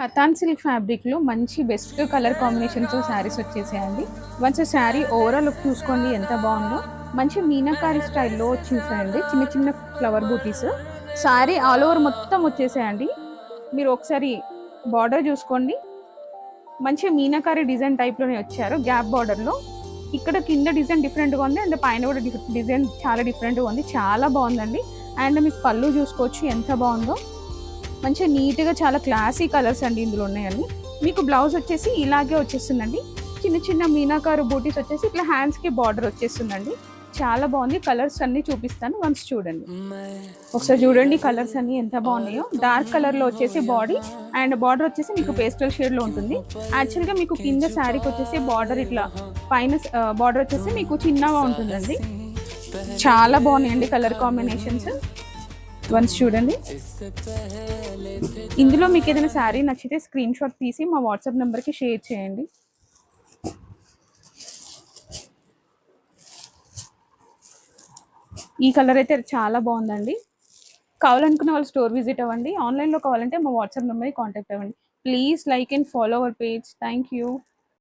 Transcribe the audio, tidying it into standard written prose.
Katan silk ఫ్యాబ్రిక్లో మంచి best colour కాంబినేషన్తో శారీస్ వచ్చేసాయండి. వన్స్ శారీ ఓవరాల్ లుక్ చూసుకోండి ఎంత బాగుందో. మంచి మీనాకారి స్టైల్లో వచ్చేసాయండి, చిన్న చిన్న ఫ్లవర్ బూటీస్. శారీ ఆల్ ఓవర్ మొత్తం వచ్చేసాయండి. మీరు ఒకసారి బార్డర్ చూసుకోండి, మంచి మీనాకారి డిజైన్ టైప్లోనే వచ్చారు. గ్యాప్ బార్డర్లో ఇక్కడ కింద డిజైన్ డిఫరెంట్గా ఉంది అండ్ పైన కూడా డిజైన్ చాలా డిఫరెంట్గా ఉంది. చాలా బాగుందండి. అండ్ మీకు పళ్ళు చూసుకోవచ్చు ఎంత బాగుందో. మంచిగా నీట్గా చాలా క్లాసీ కలర్స్ అండి ఇందులో ఉన్నాయండి. మీకు బ్లౌజ్ వచ్చేసి ఇలాగే వచ్చేస్తుందండి. చిన్న చిన్న మీనాకారు బూటీస్ వచ్చేసి ఇట్లా హ్యాండ్స్కి బార్డర్ వచ్చేస్తుందండి. చాలా బాగుంది. కలర్స్ అన్నీ చూపిస్తాను, వన్స్ చూడండి. ఒకసారి చూడండి కలర్స్ అన్నీ ఎంత బాగున్నాయో. డార్క్ కలర్లో వచ్చేసి బాడీ అండ్ బార్డర్ వచ్చేసి మీకు పేస్టల్ షేడ్లో ఉంటుంది. యాక్చువల్గా మీకు కింద శారీకి వచ్చేసి బార్డర్ ఇట్లా, పైన బార్డర్ వచ్చేసి మీకు చిన్నగా ఉంటుందండి. చాలా బాగున్నాయండి కలర్ కాంబినేషన్స్, వన్స్ చూడండి. ఇందులో మీకు ఏదైనా శారీ నచ్చితే స్క్రీన్ షాట్ తీసి మా వాట్సాప్ నెంబర్కి షేర్ చేయండి. ఈ కలర్ అయితే చాలా బాగుందండి. కావాలనుకున్న వాళ్ళు స్టోర్ విజిట్ అవ్వండి. ఆన్లైన్లో కావాలంటే మా వాట్సాప్ నెంబర్కి కాంటాక్ట్ అవ్వండి. Please like and follow our page. Thank you.